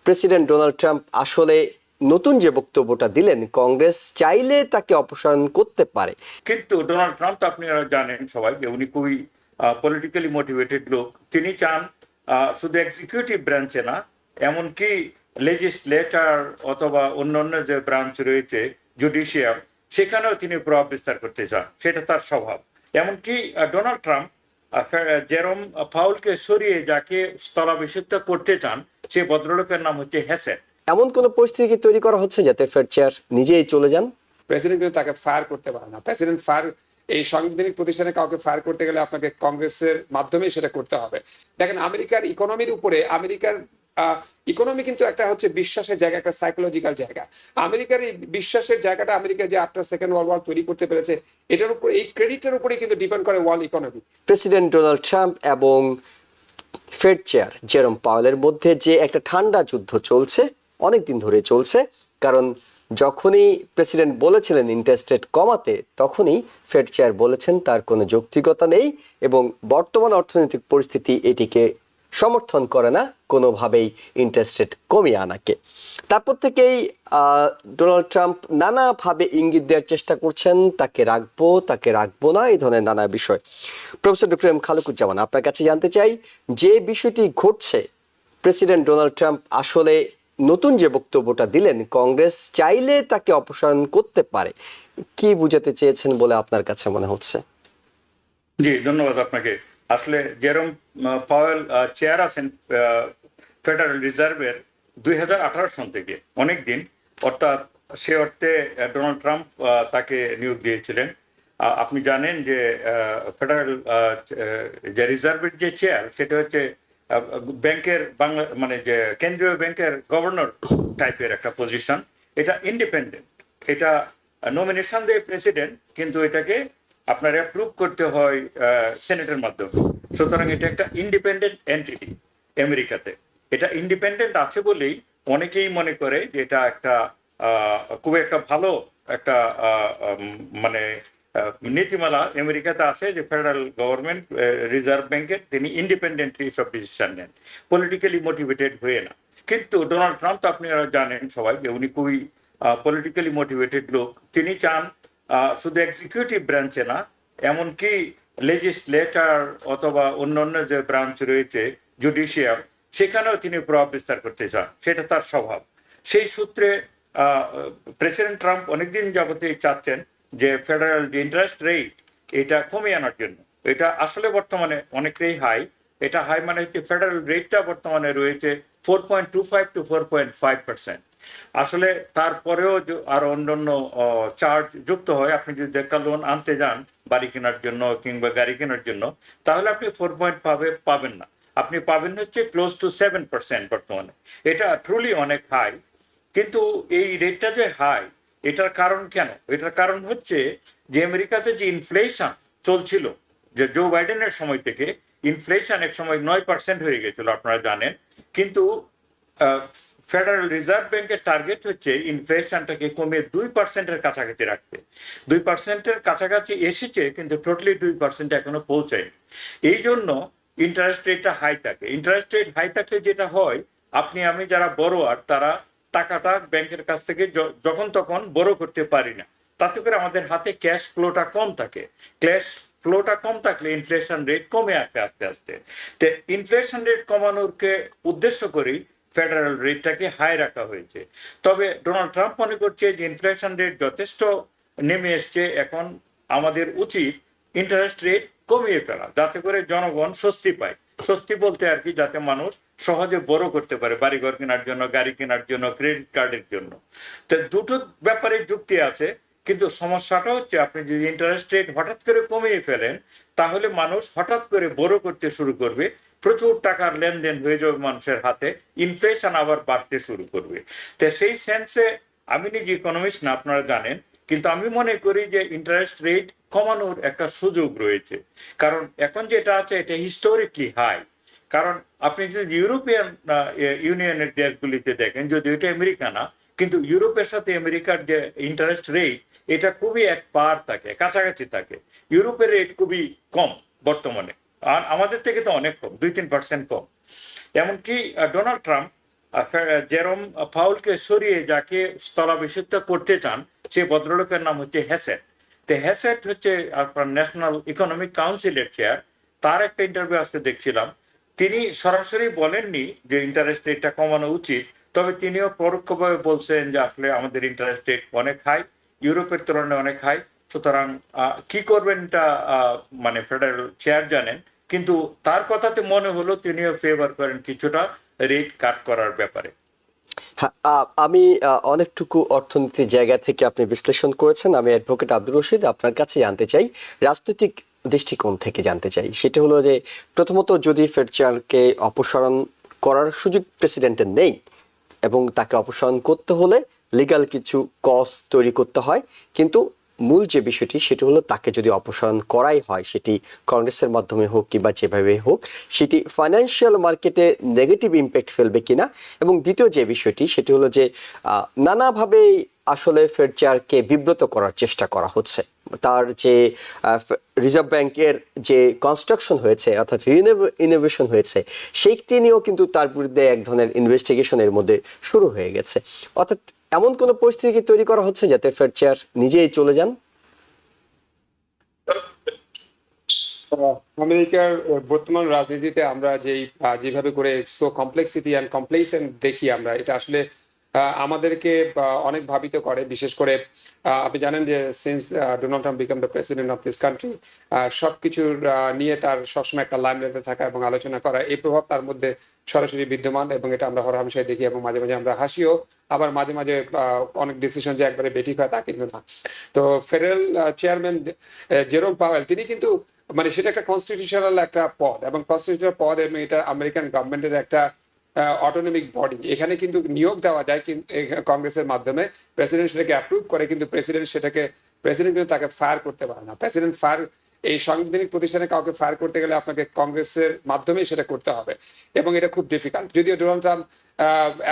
President Donald Trump আসলে নতুন যে বক্তব্যটা দিলেন, কংগ্রেস চাইলে তাকে অপসারণ করতে পারে। কিন্তু ডোনাল্ড ট্রাম্প তো আপনারা জানেন সবাই যে উনি খুবই পলিটিক্যালি মোটিভেটেড লোক। তিনি চান শুধু এক্সিকিউটিভ ব্রাঞ্চে না, এমনকি লেজিসলেচার অথবা অন্যান্য যে ব্রাঞ্চ রয়েছে জুডিশিয়াল, সেখানেও তিনি প্রভাব বিস্তার করতে চান। সেটা তার স্বভাব। এমনকি ডোনাল্ড ট্রাম্প জেরোম পাউলকে সরিয়ে যাকে স্থলাভিষিক্ত করতে চান, সেই ভদ্রলোকের নাম হচ্ছে হ্যাসেন। এমন কোন পরিস্থিতি তৈরি করা হচ্ছে যাতে ফেড চেয়ার নিজেই চলে যান? প্রেসিডেন্ট কিন্তু তাকে ফায়ার করতে পারে না। প্রেসিডেন্ট ফায়ার, এই সাংবিধানিক প্রতিষ্ঠানে কাউকে ফায়ার করতে গেলে আপনাকে কংগ্রেসের মাধ্যমেই সেটা করতে হবে। দেখেন, আমেরিকার ইকোনমির উপরে, আমেরিকার ইকোনমি কিন্তু একটা হচ্ছে বিশ্বাসের জায়গা, একটা সাইকোলজিক্যাল জায়গা। আমেরিকার এই বিশ্বাসের জায়গাটা, আমেরিকা যে আফটার সেকেন্ড ওয়ার্ল্ড ওয়ার তৈরি করতে পেরেছে, এটার উপর, এই ক্রেডিটের উপরেই কিন্তু ডিপেন্ড করে world economy. President Donald Trump এবং ফেড চেয়ার জেরোম পাওয়েলের মধ্যে যে একটা ঠান্ডা যুদ্ধ চলছে, অনেকদিন ধরে চলছে। কারণ যখনই প্রেসিডেন্ট বলেছিলেন ইন্টারেস্ট রেট কমাতে, তখনই ফেড চেয়ার বলেছেন তার কোনো যৌক্তিকতা নেই এবং বর্তমান অর্থনৈতিক পরিস্থিতি এটিকে সমর্থন করে না কোনোভাবেই ইন্টারেস্ট রেট কমিয়ে আনাকে। তারপর থেকেই ডোনাল্ড ট্রাম্প নানাভাবে ইঙ্গিত দেওয়ার চেষ্টা করছেন, তাকে রাখবো, তাকে রাখবো না, এই ধরনের নানা বিষয়। প্রফেসর ডক্টর এম খালেকুজ্জামান, আপনার কাছে জানতে চাই, যে বিষয়টি ঘটছে, প্রেসিডেন্ট ডোনাল্ড ট্রাম্প আসলে নতুন যে বক্তব্যটা দিলেন, কংগ্রেস চাইলে তাকে অপসারণ করতে পারে, কি বুঝাতে চেয়েছেন বলে আপনার কাছে মনে হচ্ছে? জি, ধন্যবাদ আপনাকে। আসলে জেরোম পাওয়েল চেয়ার আছেন ফেডারেল রিজার্ভের 2018 সন থেকে, অনেক দিন। অর্থাৎ সে অর্থে ডোনাল্ড ট্রাম্প তাকে নিয়োগ দিয়েছিলেন। আপনি জানেন যে ফেডারেল যে রিজার্ভের যে চেয়ার, সেটা হচ্ছে ব্যাংকের বাংলা, মানে যে কেন্দ্রীয় ব্যাংকের গভর্নর টাইপের একটা পজিশন। এটা ইন্ডিপেন্ডেন্ট, এটা নমিনেশন দেয় প্রেসিডেন্ট, কিন্তু এটাকে আপনার অ্যাপ্রুভ করতে হয় সেনেটের মাধ্যমে। সুতরাং এটা একটা ইন্ডিপেন্ডেন্ট এন্টিটি আমেরিকাতে। এটা ইন্ডিপেন্ডেন্ট আছে বলেই অনেকেই মনে করে যে এটা একটা খুব একটা ভালো একটা মানে নীতিমালা আমেরিকাতে আছে, যে ফেডারেল গভর্নমেন্ট রিজার্ভ ব্যাংকের তিনি ইন্ডিপেন্ডেন্টলি সব ডিসিশন নেন, পলিটিক্যালি মোটিভেটেড হয়ে না। কিন্তু ডোনাল্ড ট্রাম্প তো আপনারা জানেন সবাই যে উনি খুবই পলিটিক্যালি মোটিভেটেড লোক। তিনি চান শুধু এক্সিকিউটিভ ব্রাঞ্চে না, এমনকি লেজিসলেচার অথবা অন্যান্য যে ব্রাঞ্চ রয়েছে জুডিশিয়াল, সেখানেও তিনি প্রভাব বিস্তার করতে চান। সেটা তার স্বভাব। সেই সূত্রে প্রেসিডেন্ট ট্রাম্প অনেকদিন যাবতীয় চাচ্ছেন যে ফেডারেল যে ইন্টারেস্ট রেট, এটা কমিয়ে আনার জন্য। এটা আসলে বর্তমানে অনেকটাই হাই। এটা হাই মানে হচ্ছে ফেডারেল রেটটা বর্তমানে রয়েছে 4.25 to 4.5%। আসলে তারপরেও আরো অন্যান্য চার্জ যুক্ত হয়। আপনি যদি একটা লোন আনতে যান বাড়ি কেনার জন্য কিংবা গাড়ি কেনার জন্য, তাহলে আপনি 4.5 পাবেন না, আপনি পাবেন হচ্ছে ক্লোজ টু 7% বর্তমানে। এটা ট্রুলি অনেক হাই। কিন্তু এই রেটটা যে হাই, এটার কারণ কেন? এটার কারণ হচ্ছে যে আমেরিকাতে যে ইনফ্লেশন চলছিল, যে জো বাইডেনের সময় থেকে ইনফ্লেশন এক সময় 9% হয়ে গেছিল, আপনারা জানেন। কিন্তু ফেডারেল রিজার্ভ ব্যাংকের টার্গেট হচ্ছে ইনফ্লেশনটাকে কমিয়ে 2%-এর কাছাকাছি রাখতে। 2%-এর কাছাকাছি এসেছে, কিন্তু টোটালি 2% এখনো পৌঁছায়নি। এই জন্য ইন্টারেস্ট রেটটা হাই থাকে। ইন্টারেস্ট রেট হাই থাকলে যেটা হয়, আপনি আমি যারা বড়োয়ার, তারা টাকাটা ব্যাংকের কাছ থেকে যখন তখন বড় করতে পারি না। তাতে করে আমাদের হাতে ক্যাশ ফ্লোটা কম থাকে। ক্যাশ ফ্লোটা কম থাকলে ইনফ্লেশন রেট কমে আসে আস্তে আস্তে। তো ইনফ্লেশন রেট কমানোরকে উদ্দেশ্য করেই ফেডারেল রেটটাকে হাই রাখা হয়েছে। তবে ডোনাল্ড ট্রাম্প মনে করছে যে ইনফ্লেশন রেট যথেষ্ট নেমে এসছে, এখন আমাদের উচিত ইন্টারেস্ট রেট কমিয়ে ফেলা, যাতে করে জনগণ স্বস্তি পায়। স্বস্তি বলতে আর কি, যাতে মানুষ সহজে বড় করতে পারে বাড়িঘর কেনার জন্য, গাড়ি কেনার জন্য, ক্রেডিট কার্ডের জন্য। তো দুটো ব্যাপারে যুক্তি আছে। কিন্তু সমস্যাটা হচ্ছে, আপনি যদি ইন্টারেস্ট রেট হঠাৎ করে কমিয়ে ফেলেন, তাহলে মানুষ হঠাৎ করে বড় করতে শুরু করবে, প্রচুর টাকার লেনদেন হয়ে যাবে মানুষের হাতে, ইনফ্লেশন আবার বাড়তে শুরু করবে। তো সেই সেন্সে আমি নিজে ইকোনমিস্ট না, আপনারা জানেন, কিন্তু আমি মনে করি যে ইন্টারেস্ট রেট কমানোর একটা সুযোগ রয়েছে। কারণ এখন যেটা আছে, এটা হিস্টোরিকলি হাই। কারণ আপনি যদি ইউরোপিয়ান ইউনিয়নের দেশগুলিতে দেখেন, যদি এটা আমেরিকা না, কিন্তু ইউরোপের সাথে আমেরিকার যে ইন্টারেস্ট রেট, এটা খুবই এক পার থাকে, কাছাকাছি থাকে। ইউরোপের রেট খুবই কম বর্তমানে, আর আমাদের থেকে তো অনেক কম, 2-3% কম। এমনকি ডোনাল্ড ট্রাম্প জেরোম পাউলকে সরিয়ে যাকে স্থলাভিষিক্ত করতে চান সেই ভদ্রলোকের নাম হচ্ছে হ্যাসেট। তো হ্যাসেট হচ্ছে আপনার ন্যাশনাল ইকোনমিক কাউন্সিলের চেয়ার। তার একটা ইন্টারভিউ আজকে দেখছিলাম, তিনি সরাসরি বলেননি যে ইন্টারেস্ট রেটটা কমানো উচিত, তবে তিনিও পরোক্ষভাবে বলছেন যে আসলে আমাদের ইন্টারেস্ট রেট অনেক হাই, ইউরোপের তুলনায় অনেক হাই, সুতরাং কি করবেন এটা মানে ফেডারেল চেয়ার জানেন। কিন্তু তার কথাতে মনে হলো তিনিও ফেভার করেন কিছুটা রেট কাট করার ব্যাপারে। হ্যাঁ, আমি অনেকটুকু অর্থনীতির জায়গা থেকে আপনি বিশ্লেষণ করেছেন। আমি অ্যাডভোকেট আব্দুর রশিদ আপনার কাছে জানতে চাই, রাজনৈতিক দৃষ্টিকোণ থেকে জানতে চাই। সেটা হলো যে প্রথমত যদি ফেড চেয়ারকে অপসারণ করার সুযোগ প্রেসিডেন্টের নেই এবং তাকে অপসারণ করতে হলে লিগ্যাল কিছু কস্ট তৈরি করতে হয়, কিন্তু মূল যে বিষয়টি সেটি হলো তাকে যদি অপসারণ করাই হয়, সেটি কংগ্রেসের মাধ্যমে হোক কিংবা যেভাবে হোক, সেটি ফাইন্যান্সিয়াল মার্কেটে নেগেটিভ ইম্প্যাক্ট ফেলবে কিনা। এবং দ্বিতীয় যে বিষয়টি সেটি হলো যে নানাভাবেই আসলে ফেড চেয়ারকে বিব্রত করার চেষ্টা করা হচ্ছে। তার যে রিজার্ভ ব্যাংকের যে কনস্ট্রাকশন হয়েছে অর্থাৎ ইনোভেশন হয়েছে, সেইটি নিয়েও কিন্তু তার বিরুদ্ধে এক ধরনের ইনভেস্টিগেশনের মধ্যে শুরু হয়ে গেছে। অর্থাৎ এমন কোন পরিস্থিতি তৈরি করা হচ্ছে যাতে ফেড চেয়ার নিজেই চলে যান? আমেরিকার বর্তমান রাজনীতিতে আমরা যেভাবে করে সো কমপ্লেক্সিটি অ্যান্ড কমপ্লেসেন্ট দেখি আমরা, এটা আসলে আমাদেরকে অনেক ভাবিত করে। বিশেষ করে আপনি জানেন যে since Donald Trump become the president of this country, সবকিছুর নিয়ে তার সবসময় একটা লাইমলাইটে থাকা এবং আলোচনা করা, এই প্রভাব তার মধ্যে সরাসরি বিদ্যমান এবং এটা আমরা হরহামেশাই দেখি এবং মাঝে মাঝে আমরা হাসিও, আবার মাঝে মাঝে অনেক ডিসিশন যে একবারে বেঠিক হয় তা কিন্তু না। তো ফেডারেল চেয়ারম্যান জেরোম পাওয়েল তিনি কিন্তু মানে সেটা একটা কনস্টিটিউশনাল একটা পদ এবং কনস্টিটিউশনাল পদ এবং এটা আমেরিকান গভর্নমেন্টের একটা অটোনমিক বডি। এখানে কিন্তু নিয়োগ দেওয়া যায় কিন্তু কংগ্রেসের মাধ্যমে, প্রেসিডেন্ট সেটাকে অ্যাপ্রুভ করে, কিন্তু প্রেসিডেন্ট কিন্তু তাকে ফায়ার করতে পারে না। প্রেসিডেন্ট ফায়ার, এই সাংবিধানিক প্রতিষ্ঠানে কাউকে ফায়ার করতে গেলে আপনাকে কংগ্রেসের মাধ্যমেই সেটা করতে হবে এবং এটা খুব ডিফিকাল্ট। যদিও ডোনাল্ড ট্রাম্প,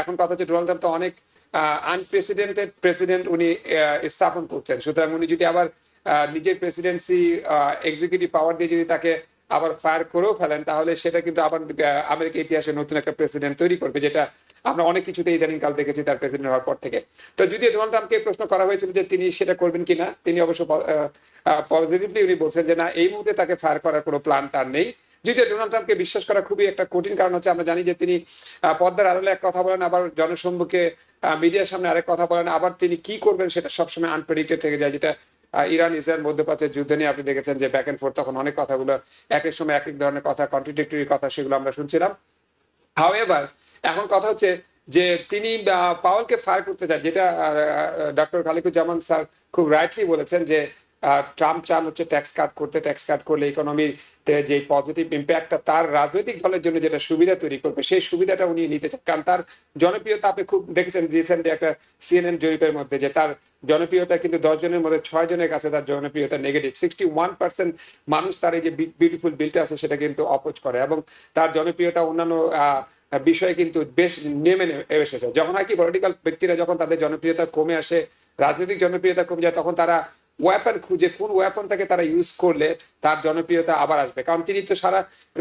এখন কথা হচ্ছে ডোনাল্ড ট্রাম্প তো অনেক আনপ্রেসিডেন্টেড প্রেসিডেন্ট উনি স্থাপন করছেন, সুতরাং উনি যদি আবার নিজের প্রেসিডেন্সি এক্সিকিউটিভ পাওয়ার দিয়ে যদি তাকে আবার ফায়ার করেও ফেলেন, তাহলে সেটা কিন্তু আবার আমেরিকা ইতিহাসে নতুন একটা প্রেসিডেন্ট তৈরি করবে, যেটা আমরা অনেক কিছুতে ইদানিং কাল দেখেছি তার প্রেসিডেন্ট হওয়ার পর থেকে। তো যদি ডোনাল্ড ট্রাম্পকে প্রশ্ন করা হয়েছিল যে তিনি সেটা করবেন কিনা, তিনি অবশ্য পজিটিভলি উনি বলছেন যে না, এই মুহূর্তে তাকে ফায়ার করার কোনো প্ল্যান তার নেই। যদিও ডোনাল্ড ট্রাম্পকে বিশ্বাস করা খুবই একটা কঠিন, কারণ হচ্ছে আমরা জানি যে তিনি পর্দার আড়ালে এক কথা বলেন, আবার জনসম্মুখে মিডিয়ার সামনে আরেক কথা বলেন, আবার তিনি কি করবেন সেটা সবসময় আনপ্রেডিক্টেড থেকে যায়। যেটা ইরান ইসরায়েল মধ্যপ্রাচ্যের যুদ্ধ নিয়ে আপনি দেখেছেন যে ব্যাক এন্ড ফোর্থ, তখন অনেক কথাগুলো এক এক সময় এক এক ধরনের কথা, কন্ট্রাডিক্টরি কথা, সেগুলো আমরা শুনছিলাম। হাউএভার এখন কথা হচ্ছে যে তিনি পাওয়েলকে ফায়ার করতে চান, যেটা ডক্টর খালিকুজ্জামান স্যার খুব রাইটলি বলেছেন যে ট্রাম্প চান হচ্ছে ট্যাক্স কাট করতে, ট্যাক্স কাট করলে ইকোনমিতে যে পজিটিভ ইম্প্যাক্টটা তার রাজনৈতিক দলের জন্য যেটা সুবিধা তৈরি করবে, সেই সুবিধাটা উনি নিতে চান। কারণ তার জনপ্রিয়তা আপনি খুব দেখেছেন রিসেন্টলি একটা সিএনএন জরিপের মধ্যে, যে তার জনপ্রিয়তা কিন্তু 10 জনের মধ্যে 6 জনের কাছে তার জনপ্রিয়তা নেগেটিভ। 61% মানুষ তার এই যে বিউটিফুল বিলটা আছে সেটা কিন্তু অপোজ করে, এবং তার জনপ্রিয়তা অন্যান্য বিষয়ে কিন্তু বেশ নেমে এসেছে। যখন আর কি পলিটিক্যাল ব্যক্তিরা যখন তাদের জনপ্রিয়তা কমে আসে, রাজনৈতিক জনপ্রিয়তা কমে যায়, তখন তারা ওয়েপন খুঁজে কোন ওয়েপনটাকে তারা ইউজ করলে তার জনপ্রিয়তা আবার আসবে। কারণ তিনি তো সারা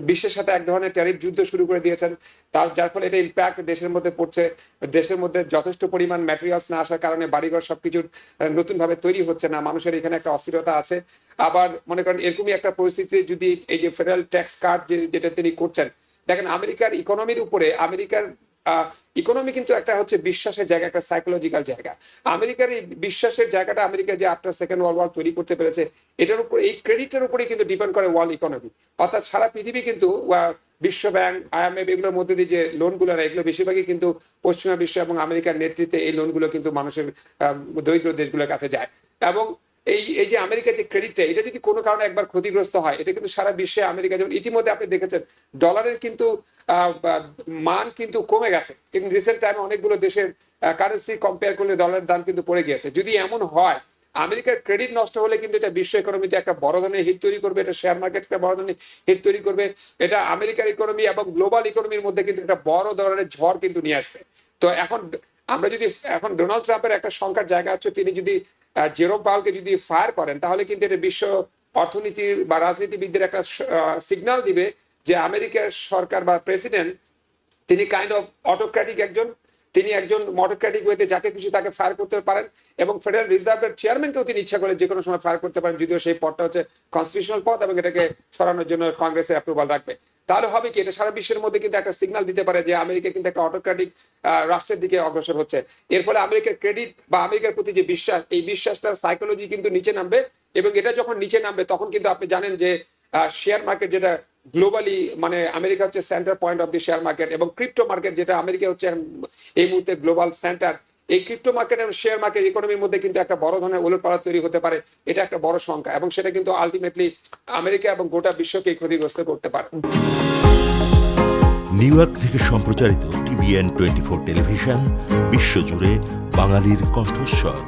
বিশ্বের সাথে এক ধরনের ট্যারিফ যুদ্ধ শুরু করে দিয়েছেন, যার ফলে এটা ইম্প্যাক্ট দেশের মধ্যে পড়ছে। দেশের মধ্যে যথেষ্ট পরিমাণ ম্যাটেরিয়ালস না আসার কারণে বাড়িঘর সবকিছু নতুন ভাবে তৈরি হচ্ছে না, মানুষের এখানে একটা অস্থিরতা আছে। আবার মনে করেন এরকমই একটা পরিস্থিতি যদি এই যে ফেডারেল ট্যাক্স কাট যেটা তিনি করছেন, দেখেন আমেরিকার ইকোনমির উপরে, আমেরিকার ইকোনমি কিন্তু একটা হচ্ছে বিশ্বাসের জায়গা, একটা সাইকোলজিক্যাল জায়গা। আমেরিকার এই বিশ্বাসের জায়গাটা, আমেরিকা যে আফটার সেকেন্ড ওয়ার্ল্ড ওয়ার তৈরি করতে পেরেছে, এটার উপর, এই ক্রেডিটের উপরে কিন্তু ডিপেন্ড করে ওয়ার্ল্ড ইকোনমি। অর্থাৎ সারা পৃথিবী কিন্তু বিশ্ব ব্যাংক, আইএমএফ এগুলোর মধ্যে দিয়ে যে লোনগুলো, এগুলো বেশিরভাগই কিন্তু পশ্চিমা বিশ্ব এবং আমেরিকার নেতৃত্বে এই লোনগুলো কিন্তু মানুষের দরিদ্র দেশগুলোর কাছে যায়। এবং এই যে আমেরিকার যে ক্রেডিটটা, এটা যদি কোনো কারণে একবার ক্ষতিগ্রস্ত হয়, এটা কিন্তু সারা বিশ্বে আমেরিকা, যেমন ইতিমধ্যে আপনি দেখেছেন ডলারের কিন্তু মান কিন্তু কমে গেছে, কিন্তু রিসেন্ট টাইমে অনেকগুলো দেশের কারেন্সি কম্পেয়ার করলে ডলারের দাম কিন্তু পড়ে গিয়েছে। যদি এমন হয়, আমেরিকার ক্রেডিট নষ্ট হলে কিন্তু এটা বিশ্ব ইকোনমিতে একটা বড় ধরনের হিট তৈরি করবে, এটা শেয়ার মার্কেটকে বড় ধরনের হিট তৈরি করবে, এটা আমেরিকার ইকোনমি এবং গ্লোবাল ইকোনমির মধ্যে কিন্তু একটা বড় ধরনের ঝড় কিন্তু নিয়ে আসবে। তো এখন আমরা যদি, এখন ডোনাল্ড ট্রাম্পের একটা সংখ্যার জায়গা হচ্ছে, তিনি যদি জেরোম পাওয়েলকে যদি ফায়ার করেন, তাহলে কিন্তু এটা বিশ্ব অর্থনীতির বা রাজনীতিবিদদের একটা সিগন্যাল দিবে যে আমেরিকার সরকার বা প্রেসিডেন্ট তিনি কাইন্ড অফ অটোক্র্যাটিক একজন, তিনি একজন মটোক্র্যাটিক ওয়েতে যাকে খুশি তাকে ফায়ার করতে পারেন, এবং ফেডারেল রিজার্ভের চেয়ারম্যানকেও তিনি ইচ্ছা করে যে কোনো সময় ফায়ার করতে পারেন, যদিও সেই পদটা হচ্ছে কনস্টিটিউশনাল পদ এবং এটাকে সরানোর জন্য কংগ্রেসের অ্যাপ্রুভাল রাখবে। তাহলে হবে কি, এটা সারা বিশ্বের মধ্যে কিন্তু একটা সিগন্যাল দিতে পারে যে আমেরিকা কিন্তু একটা অটোক্র্যাটিক রাষ্ট্রের দিকে অগ্রসর হচ্ছে। এর ফলে আমেরিকার ক্রেডিট বা আমেরিকার প্রতি যে বিশ্বাস, এই বিশ্বাসটার সাইকোলজি কিন্তু নিচে নামবে, এবং এটা যখন নিচে নামবে তখন কিন্তু আপনি জানেন যে শেয়ার মার্কেট যেটা গ্লোবালি, মানে আমেরিকা হচ্ছে centre point of the share market, এবং ক্রিপ্টো মার্কেট যেটা আমেরিকা হচ্ছে এই মুহূর্তে গ্লোবাল সেন্টার, এই ক্রিপ্টো মার্কেট এবং শেয়ার মার্কেট ইকোনমির মধ্যে কিন্তু একটা বড় ধরনের ওলটপালট তৈরি হতে পারে। এটা একটা বড় সংখ্যা, এবং সেটা কিন্তু আলটিমেটলি আমেরিকা এবং গোটা বিশ্বকে ক্ষতিগ্রস্ত করতে পারে। নিউ ইয়র্ক থেকে সম্প্রচারিত TVN 24 টেলিভিশন বিশ্বজুড়ে বাঙালির কণ্ঠস্বর।